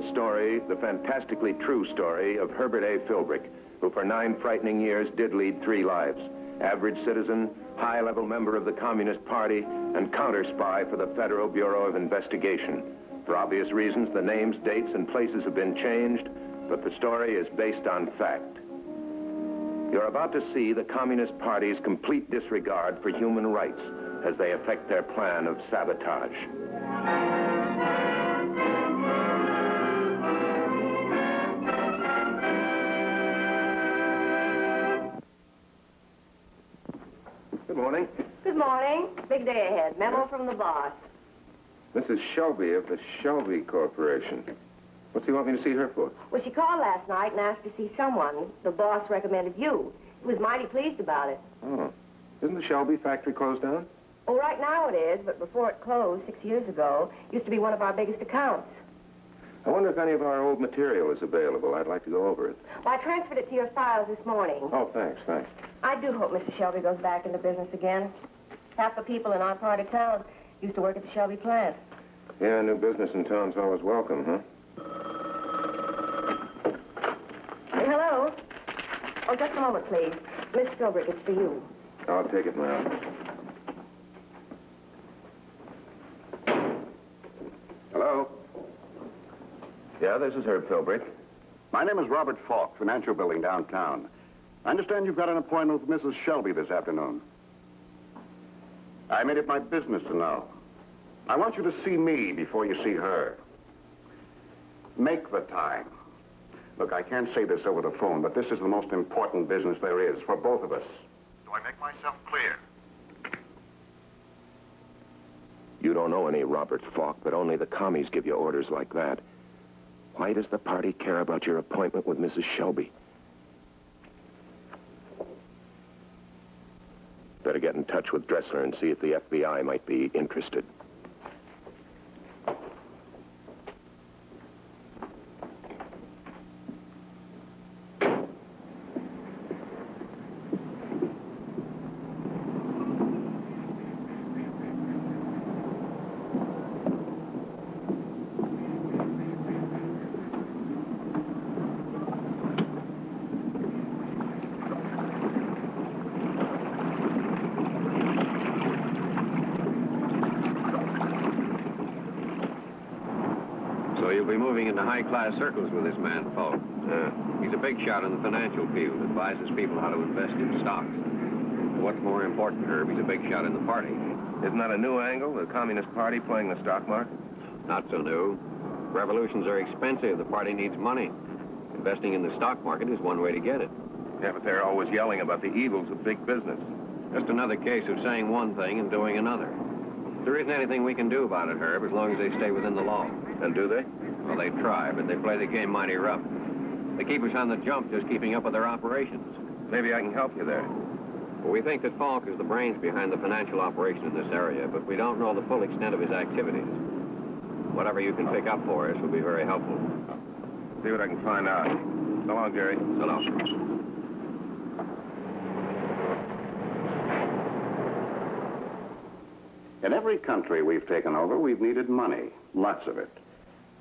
the story, the fantastically true story of Herbert A. Philbrick, who for 9 frightening years did lead 3 lives. Average citizen, high-level member of the Communist Party, and counter-spy for the Federal Bureau of Investigation. For obvious reasons, the names, dates, and places have been changed, but the story is based on fact. You're about to see the Communist Party's complete disregard for human rights as they effect their plan of sabotage. Good morning. Good morning. Big day ahead. Memo from the boss. Mrs. Shelby of the Shelby Corporation. What's he want me to see her for? Well, she called last night and asked to see someone. The boss recommended you. He was mighty pleased about it. Oh. Isn't the Shelby factory closed down? Oh, right now it is, but before it closed 6 years ago, it used to be one of our biggest accounts. I wonder if any of our old material is available. I'd like to go over it. Well, I transferred it to your files this morning. Oh, thanks. I do hope Mr. Shelby goes back into business again. Half the people in our part of town used to work at the Shelby plant. Yeah, new business in town's always welcome, huh? Hey, hello? Oh, just a moment, please. Miss Philbrick, it's for you. I'll take it, ma'am. Hello? Yeah, this is Herb Philbrick. My name is Robert Falk, Financial Building downtown. I understand you've got an appointment with Mrs. Shelby this afternoon. I made it my business to know. I want you to see me before you see her. Make the time. Look, I can't say this over the phone, but this is the most important business there is for both of us. Do I make myself clear? You don't know any Robert Falk, but only the commies give you orders like that. Why does the party care about your appointment with Mrs. Shelby? Better get in touch with Dressler and see if the FBI might be interested. You'll be moving into high-class circles with this man, Falk. He's a big shot in the financial field, advises people how to invest in stocks. What's more important, Herb, he's a big shot in the party. Isn't that a new angle, the Communist Party playing the stock market? Not so new. Revolutions are expensive. The party needs money. Investing in the stock market is one way to get it. Yeah, but they're always yelling about the evils of big business. Just another case of saying one thing and doing another. There isn't anything we can do about it, Herb, as long as they stay within the law. And do they? Well, they try, but they play the game mighty rough. They keep us on the jump just keeping up with their operations. Maybe I can help you there. Well, we think that Falk is the brains behind the financial operation in this area, but we don't know the full extent of his activities. Whatever you can pick up for us will be very helpful. See what I can find out. So long, Jerry. So long. In every country we've taken over, we've needed money. Lots of it.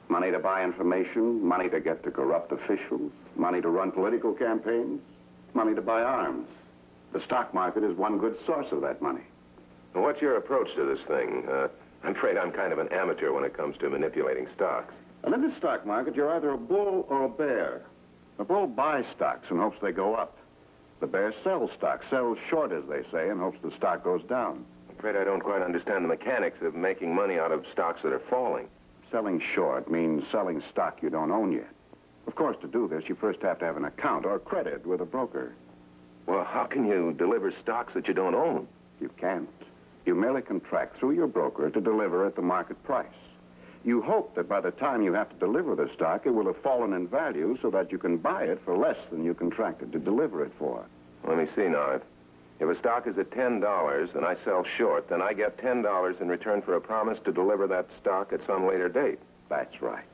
Money to buy information, money to get to corrupt officials, money to run political campaigns, money to buy arms. The stock market is one good source of that money. Well, what's your approach to this thing? I'm afraid I'm kind of an amateur when it comes to manipulating stocks. And in the stock market, you're either a bull or a bear. The bull buys stocks in hopes they go up. The bear sells stocks, sells short, as they say, in hopes the stock goes down. I'm afraid I don't quite understand the mechanics of making money out of stocks that are falling. Selling short means selling stock you don't own yet. Of course, to do this, you first have to have an account or credit with a broker. Well, how can you deliver stocks that you don't own? You can't. You merely contract through your broker to deliver at the market price. You hope that by the time you have to deliver the stock, it will have fallen in value so that you can buy it for less than you contracted to deliver it for. Let me see now. If a stock is at $10 and I sell short, then I get $10 in return for a promise to deliver that stock at some later date. That's right.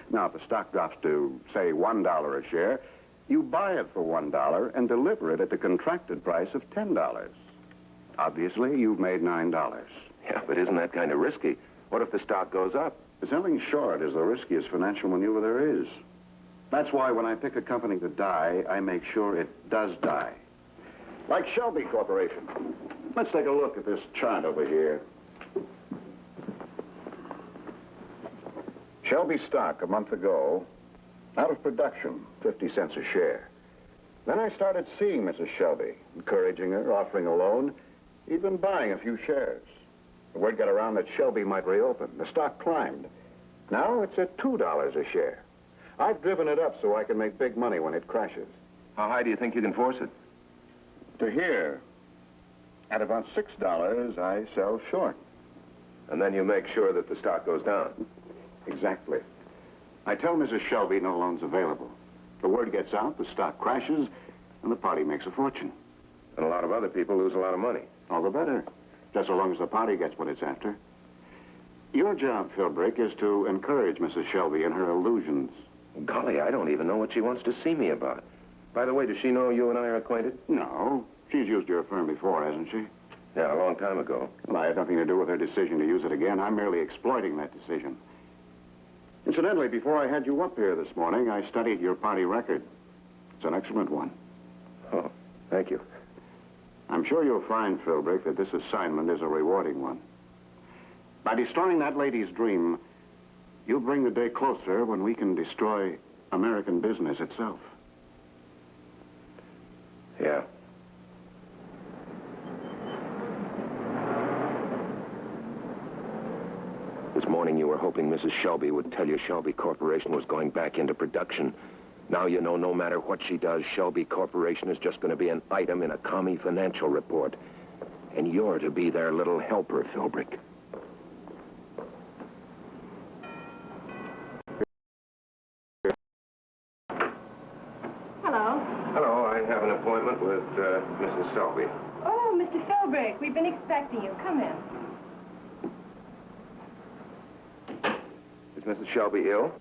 Now, if the stock drops to, say, $1 a share, you buy it for $1 and deliver it at the contracted price of $10. Obviously, you've made $9. Yeah, but isn't that kind of risky? What if the stock goes up? Selling short is the riskiest financial maneuver there is. That's why when I pick a company to die, I make sure it does die. Like Shelby Corporation. Let's take a look at this chart over here. Shelby stock a month ago, out of production, 50 cents a share. Then I started seeing Mrs. Shelby, encouraging her, offering a loan, even buying a few shares. The word got around that Shelby might reopen. The stock climbed. Now it's at $2 a share. I've driven it up so I can make big money when it crashes. How high do you think you can force it? To here, at about $6, I sell short. And then you make sure that the stock goes down. Exactly. I tell Mrs. Shelby no loans available. The word gets out, the stock crashes, and the party makes a fortune. And a lot of other people lose a lot of money. All the better, just so long as the party gets what it's after. Your job, Philbrick, is to encourage Mrs. Shelby in her illusions. Golly, I don't even know what she wants to see me about. By the way, does she know you and I are acquainted? No. She's used your firm before, hasn't she? Yeah, a long time ago. Well, I had nothing to do with her decision to use it again. I'm merely exploiting that decision. Incidentally, before I had you up here this morning, I studied your party record. It's an excellent one. Oh, thank you. I'm sure you'll find, Philbrick, that this assignment is a rewarding one. By destroying that lady's dream, you'll bring the day closer when we can destroy American business itself. Yeah. This morning you were hoping Mrs. Shelby would tell you Shelby Corporation was going back into production. Now you know no matter what she does, Shelby Corporation is just going to be an item in a commie financial report. And you're to be their little helper, Philbrick. Hello. Hello, I have an appointment with Mrs. Shelby. Oh, Mr. Philbrick, we've been expecting you. Come in. Is Mrs. Shelby ill?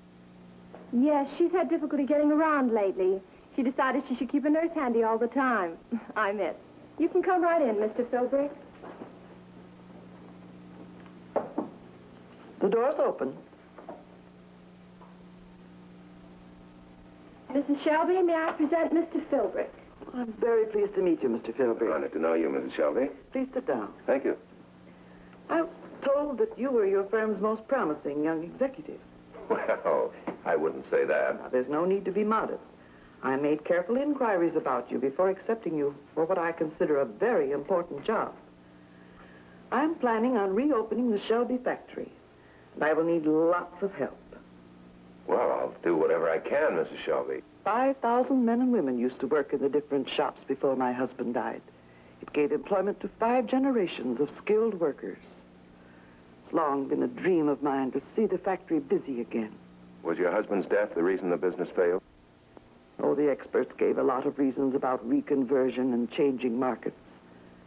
Yes, she's had difficulty getting around lately. She decided she should keep a nurse handy all the time. I'm it. You can come right in, Mr. Philbrick. The door's open. Mrs. Shelby, may I present Mr. Philbrick? I'm very pleased to meet you, Mr. Philbrick. Honored to know you, Mrs. Shelby. Please sit down. Thank you. I was told that you were your firm's most promising young executive. Well, I wouldn't say that. Now, there's no need to be modest. I made careful inquiries about you before accepting you for what I consider a very important job. I'm planning on reopening the Shelby factory, and I will need lots of help. Well, I'll do whatever I can, Mrs. Shelby. 5,000 men and women used to work in the different shops before my husband died. It gave employment to 5 generations of skilled workers. It's long been a dream of mine to see the factory busy again. Was your husband's death the reason the business failed? Oh, the experts gave a lot of reasons about reconversion and changing markets.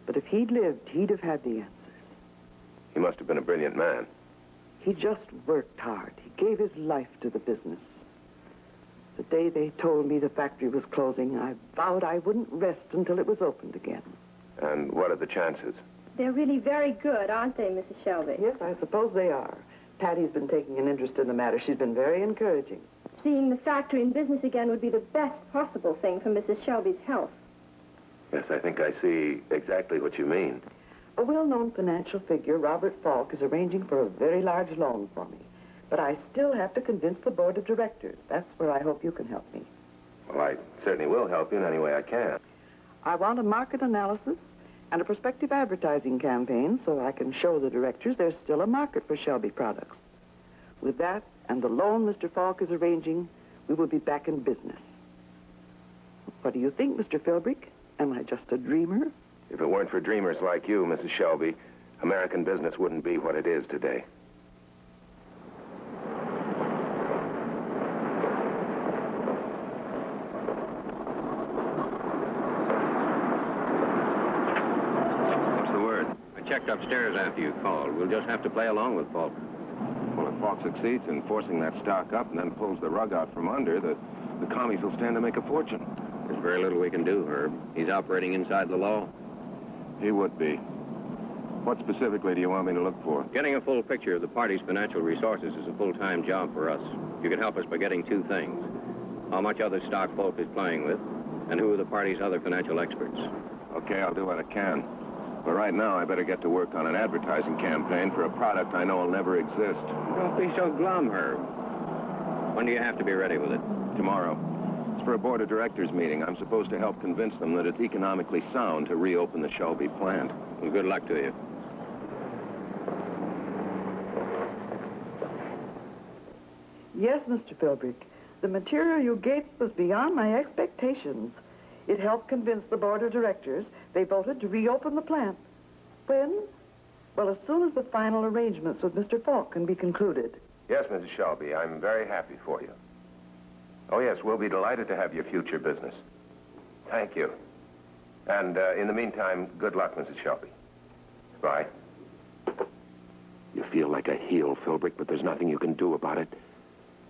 But if he'd lived, he'd have had the answers. He must have been a brilliant man. He just worked hard. He gave his life to the business. The day they told me the factory was closing, I vowed I wouldn't rest until it was opened again. And what are the chances? They're really very good, aren't they, Mrs. Shelby? Yes, I suppose they are. Patty's been taking an interest in the matter. She's been very encouraging. Seeing the factory in business again would be the best possible thing for Mrs. Shelby's health. Yes, I think I see exactly what you mean. A well-known financial figure, Robert Falk, is arranging for a very large loan for me. But I still have to convince the board of directors. That's where I hope you can help me. Well, I certainly will help you in any way I can. I want a market analysis and a prospective advertising campaign so I can show the directors there's still a market for Shelby products. With that and the loan Mr. Falk is arranging, we will be back in business. What do you think, Mr. Philbrick? Am I just a dreamer? If it weren't for dreamers like you, Mrs. Shelby, American business wouldn't be what it is today. What's the word? I checked upstairs after you called. We'll just have to play along with Falk. Well, if Falk succeeds in forcing that stock up and then pulls the rug out from under, the commies will stand to make a fortune. There's very little we can do, Herb. He's operating inside the law. He would be. What specifically do you want me to look for? Getting a full picture of the party's financial resources is a full-time job for us. You can help us by getting two things: how much other stock Folk is playing with, and who are the party's other financial experts. Okay, I'll do what I can. But right now, I better get to work on an advertising campaign for a product I know will never exist. Don't be so glum, Herb. When do you have to be ready with it? Tomorrow. It's for a board of directors meeting. I'm supposed to help convince them that it's economically sound to reopen the Shelby plant. Well, good luck to you. Yes, Mr. Philbrick. The material you gave was beyond my expectations. It helped convince the board of directors. They voted to reopen the plant. When? Well, as soon as the final arrangements with Mr. Falk can be concluded. Yes, Mrs. Shelby, I'm very happy for you. Oh, yes, we'll be delighted to have your future business. Thank you. And in the meantime, good luck, Mrs. Shelby. Bye. You feel like a heel, Philbrick, but there's nothing you can do about it.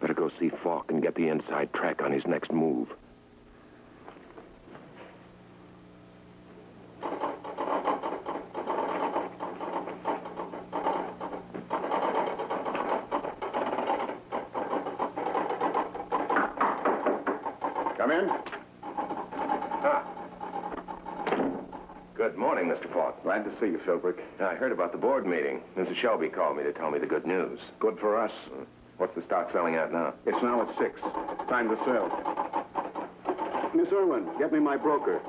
Better go see Falk and get the inside track on his next move. Come in. Good morning, Mr. Falk. Glad to see you, Philbrick. I heard about the board meeting. Mrs. Shelby called me to tell me the good news. Good for us. What's the stock selling at now? It's now at 6. Time to sell. Miss Irwin, get me my broker.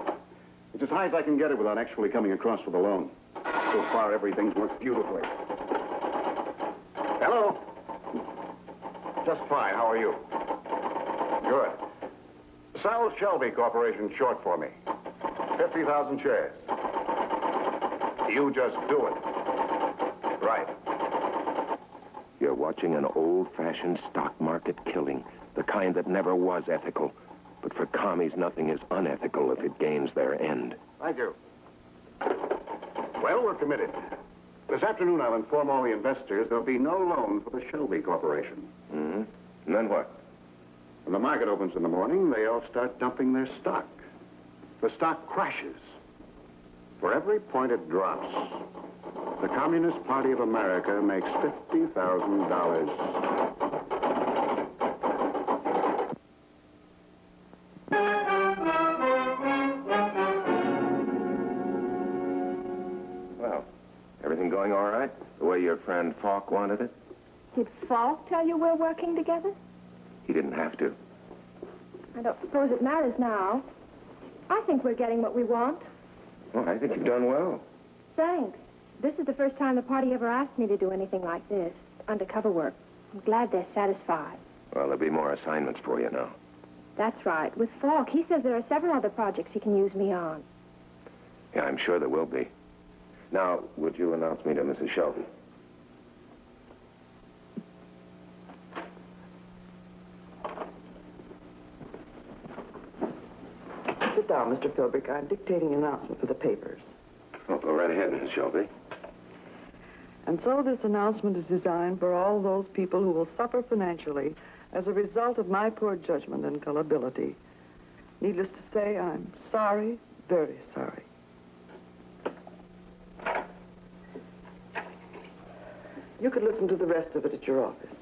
It's as high as I can get it without actually coming across with a loan. So far, everything's worked beautifully. Hello. Just fine. How are you? Good. Sal Shelby Corporation short for me. 50,000 shares. You just do it. Right. You're watching an old-fashioned stock market killing, the kind that never was ethical. But for commies, nothing is unethical if it gains their end. Thank you. Well, we're committed. This afternoon, I'll inform all the investors there'll be no loan for the Shelby Corporation. Mm-hmm. And then what? When the market opens in the morning, they all start dumping their stock. The stock crashes. For every point it drops, the Communist Party of America makes $50,000. Well, everything going all right? The way your friend Falk wanted it? Did Falk tell you we're working together? He didn't have to. I don't suppose it matters now. I think we're getting what we want. Well, I think you've done well. Thanks. This is the first time the party ever asked me to do anything like this, undercover work. I'm glad they're satisfied. Well, there'll be more assignments for you now. That's right. With Falk, he says there are several other projects he can use me on. Yeah, I'm sure there will be. Now, would you announce me to Mrs. Shelby? Sit down, Mr. Philbrick. I'm dictating an announcement for the papers. Oh, go right ahead, Mrs. Shelby. And so this announcement is designed for all those people who will suffer financially as a result of my poor judgment and gullibility. Needless to say, I'm sorry, very sorry. You could listen to the rest of it at your office.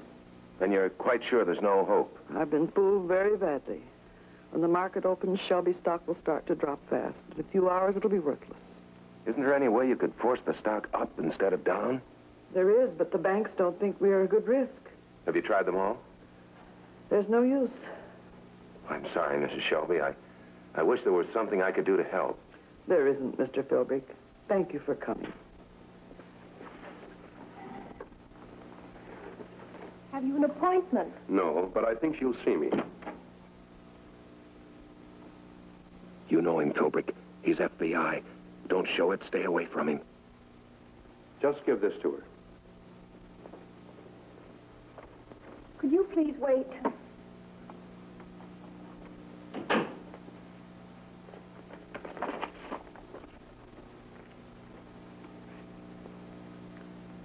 Then you're quite sure there's no hope? I've been fooled very badly. When the market opens, Shelby stock will start to drop fast. In a few hours, it'll be worthless. Isn't there any way you could force the stock up instead of down? There is, but the banks don't think we are a good risk. Have you tried them all? There's no use. I'm sorry, Mrs. Shelby. I wish there was something I could do to help. There isn't, Mr. Philbrick. Thank you for coming. Have you an appointment? No, but I think she'll see me. You know him, Philbrick. He's FBI. Don't show it. Stay away from him. Just give this to her. Could you please wait?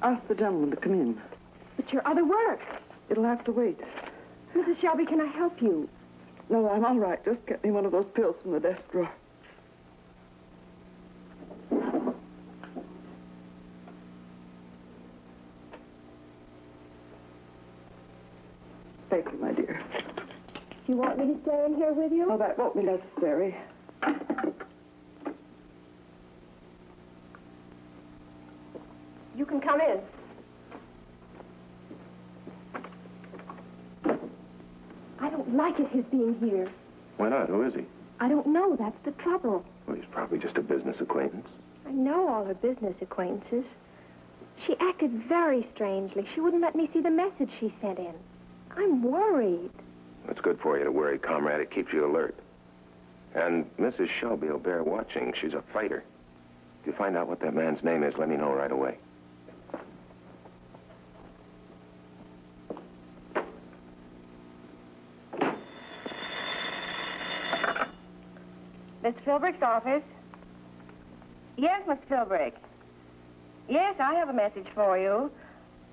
Ask the gentleman to come in. But your other work. It'll have to wait. Mrs. Shelby, can I help you? No, I'm all right. Just get me one of those pills from the desk drawer. You want me to stay in here with you? Oh, that won't be necessary. You can come in. I don't like it, his being here. Why not? Who is he? I don't know. That's the trouble. Well, he's probably just a business acquaintance. I know all her business acquaintances. She acted very strangely. She wouldn't let me see the message she sent in. I'm worried. It's good for you to worry, comrade. It keeps you alert. And Mrs. Shelby will bear watching. She's a fighter. If you find out what that man's name is, let me know right away. Mr. Philbrick's office? Yes, Mr. Philbrick. Yes, I have a message for you.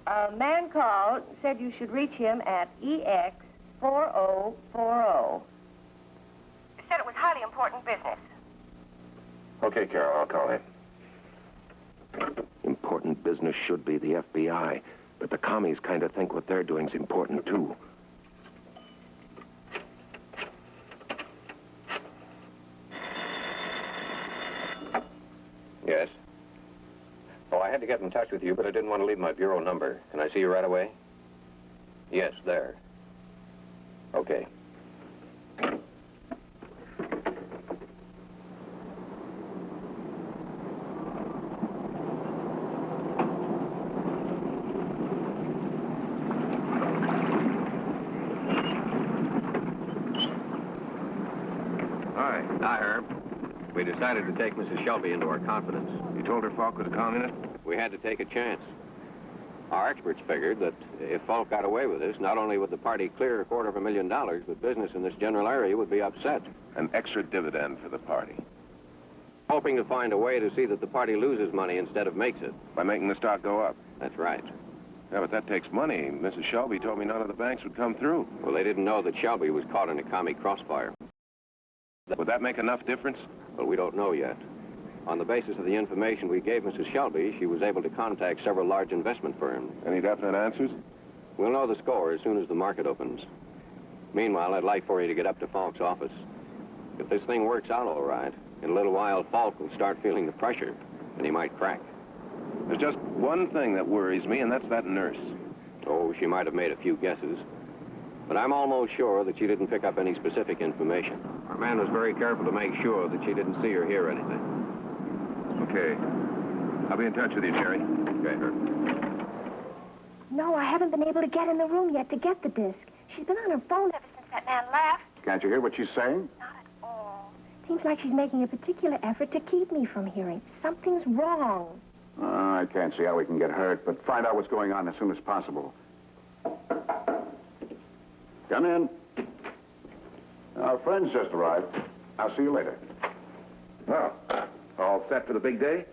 A man called, said you should reach him at EX 4040. Said it was highly important business. Okay, Carol, I'll call him. Important business should be the FBI, but the commies kind of think what they're doing is important, too. Yes? Oh, I had to get in touch with you, but I didn't want to leave my bureau number. Can I see you right away? Yes, there. Okay. Hi. Hi, Herb. We decided to take Mrs. Shelby into our confidence. You told her Falk was a communist? We had to take a chance. Our experts figured that if Falk got away with this, not only would the party clear $250,000, but business in this general area would be upset. An extra dividend for the party. Hoping to find a way to see that the party loses money instead of makes it. By making the stock go up. That's right. Yeah, but that takes money. Mrs. Shelby told me none of the banks would come through. Well, they didn't know that Shelby was caught in a commie crossfire. Would that make enough difference? Well, we don't know yet. On the basis of the information we gave Mrs. Shelby, she was able to contact several large investment firms. Any definite answers? We'll know the score as soon as the market opens. Meanwhile, I'd like for you to get up to Falk's office. If this thing works out all right, in a little while, Falk will start feeling the pressure, and he might crack. There's just one thing that worries me, and that's that nurse. Oh, she might have made a few guesses. But I'm almost sure that she didn't pick up any specific information. Our man was very careful to make sure that she didn't see or hear anything. Okay. I'll be in touch with you, Jerry. Okay, Herb. No, I haven't been able to get in the room yet to get the disc. She's been on her phone ever since that man left. Can't you hear what she's saying? Not at all. Seems like she's making a particular effort to keep me from hearing. Something's wrong. I can't see how we can get hurt, but find out what's going on as soon as possible. Come in. Our friends just arrived. I'll see you later. Well, all set for the big day?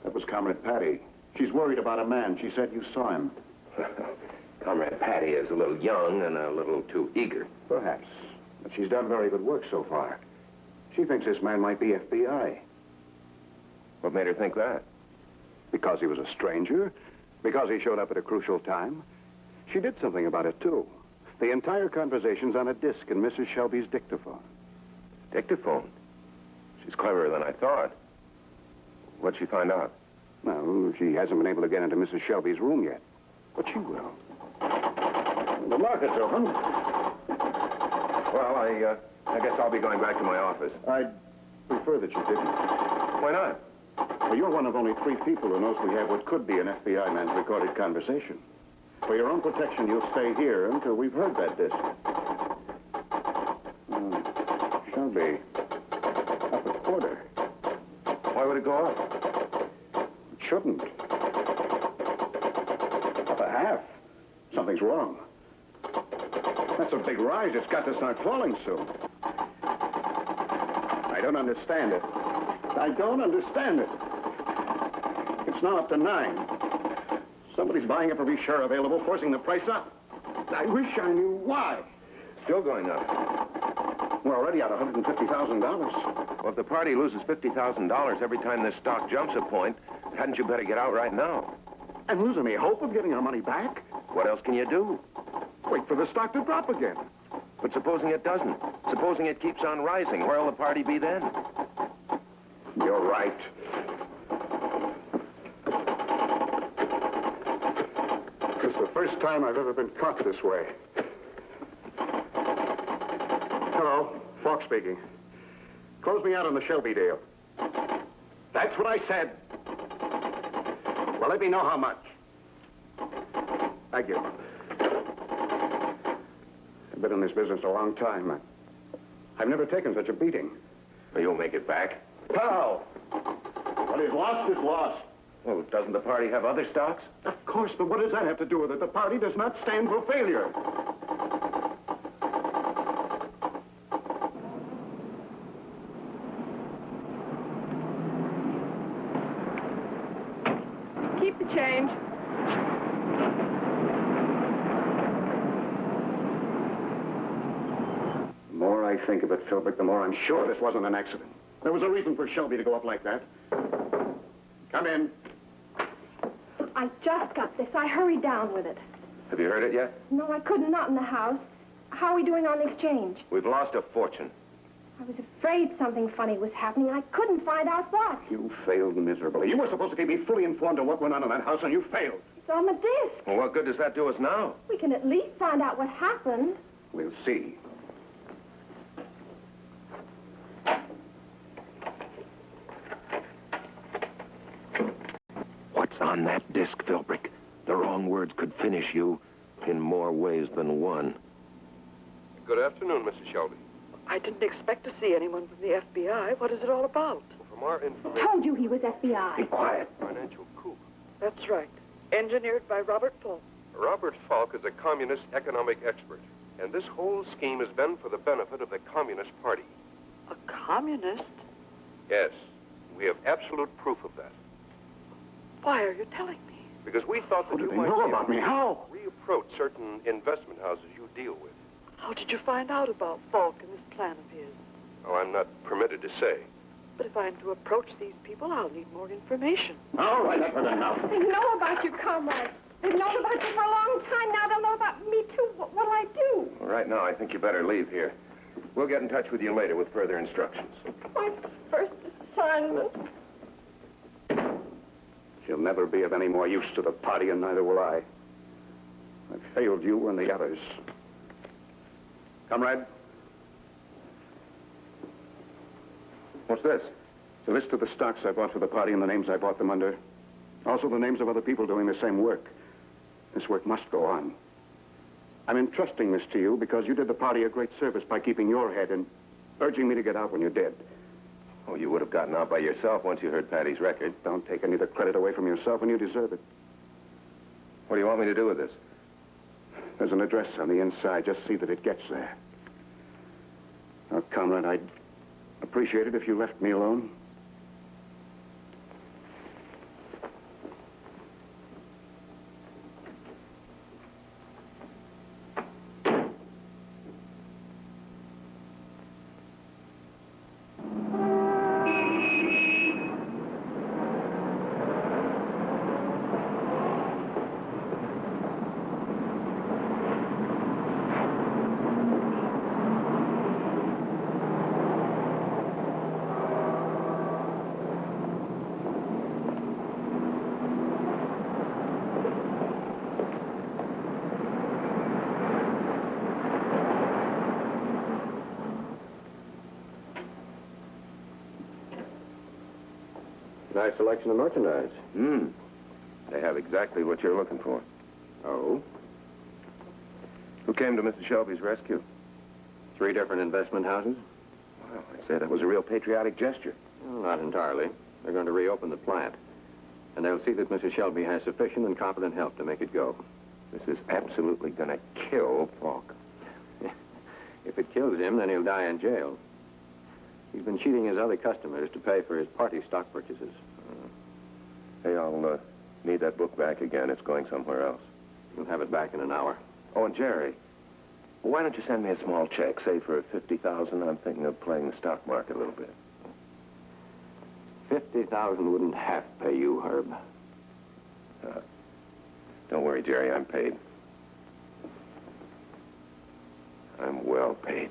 That was Comrade Patty. She's worried about a man. She said you saw him. Comrade Patty is a little young and a little too eager. Perhaps. But she's done very good work so far. She thinks this man might be FBI. What made her think that? Because he was a stranger. Because he showed up at a crucial time. She did something about it, too. The entire conversation's on a disc in Mrs. Shelby's dictaphone. Dictaphone? She's cleverer than I thought. What'd she find out? No, she hasn't been able to get into Mrs. Shelby's room yet. But she will. The market's open. Well, I guess I'll be going back to my office. I'd prefer that you didn't. Why not? Well, you're one of only 3 people who knows we have what could be an FBI man's recorded conversation. For your own protection, you'll stay here until we've heard that disc. Shelby. Up a quarter. Why would it go up? It shouldn't. Up a half. Something's wrong. That's a big rise. It's got to start falling soon. I don't understand it. I don't understand it. It's now up to 9. Somebody's buying up every share available, forcing the price up. I wish I knew why. Still going up. We're already at $150,000. Well, if the party loses $50,000 every time this stock jumps a point, hadn't you better get out right now? And lose any hope of getting our money back? What else can you do? Wait for the stock to drop again. But supposing it doesn't? Supposing it keeps on rising, where'll the party be then? You're right. It's the first time I've ever been caught this way. Hello, Falk speaking. Close me out on the Shelby deal. That's what I said. Well, let me know how much. Thank you. I've been in this business a long time. I've never taken such a beating. Well, you'll make it back. How? What is lost is lost. Well, doesn't the party have other stocks? Of course, but what does that have to do with it? The party does not stand for failure. Keep the change. The more I think of it, Philbrick, the more I'm sure this wasn't an accident. There was a reason for Shelby to go up like that. Come in. I just got this. I hurried down with it. Have you heard it yet? No, I couldn't, not in the house. How are we doing on the exchange? We've lost a fortune. I was afraid something funny was happening, and I couldn't find out what. You failed miserably. You were supposed to keep me fully informed of what went on in that house, and you failed. It's on the disc. Well, what good does that do us now? We can at least find out what happened. We'll see. What's on that disc, Philbrick? The wrong words could finish you in more ways than one. Good afternoon, Mrs. Shelby. I didn't expect to see anyone from the FBI. What is it all about? From our information, Told you he was Be FBI. quiet. financial coup. That's right. Engineered by Robert Falk. Robert Falk is a communist economic expert, and this whole scheme has been for the benefit of the Communist Party. A communist? Yes, we have absolute proof of that. Why are you telling me? Because we thought that What do you they might know be able about me? How? to reapproach certain investment houses you deal with. How did you find out about Falk and this plan of his? Oh, I'm not permitted to say. But if I'm to approach these people, I'll need more information. All right, that's enough. They know about you, comrade. They've known about you for a long time now. They'll know about me, too. What'll I do? Well, right now, I think you better leave here. We'll get in touch with you later with further instructions. My first assignment. She'll never be of any more use to the party, and neither will I. I failed you and the others. Comrade, What's this? the list of the stocks I bought for the party and the names I bought them under. Also the names of other people doing the same work. This work must go on. I'm entrusting this to you because you did the party a great service by keeping your head and urging me to get out when you did. Oh, you would have gotten out by yourself once you heard Patty's record. Don't take any of the credit away from yourself, and you deserve it. What do you want me to do with this? There's an address on the inside. Just see that it gets there. Now, comrade, I'd appreciate it if you left me alone. Nice selection of merchandise. They have exactly what you're looking for. Oh? Who came to Mrs. Shelby's rescue? 3 different investment houses? Well, I'd say that was a real patriotic gesture. Well, not entirely. They're going to reopen the plant. And they'll see that Mrs. Shelby has sufficient and competent help to make it go. This is absolutely going to kill Falk. If it kills him, then he'll die in jail. He's been cheating his other customers to pay for his party stock purchases. Hey, I'll need that book back again. It's going somewhere else. You'll have it back in an hour. Oh, and Jerry, why don't you send me a small check, say for $50,000? I'm thinking of playing the stock market a little bit. 50,000 wouldn't half pay you, Herb. Don't worry, Jerry, I'm paid. I'm well paid.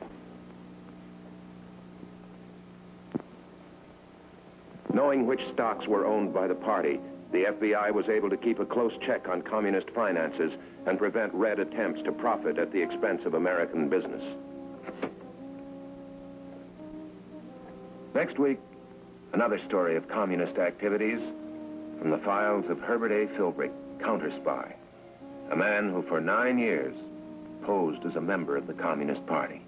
Knowing which stocks were owned by the party, the FBI was able to keep a close check on communist finances and prevent Red attempts to profit at the expense of American business. Next week, another story of communist activities from the files of Herbert A. Philbrick, counter-spy, a man who for 9 years posed as a member of the Communist Party.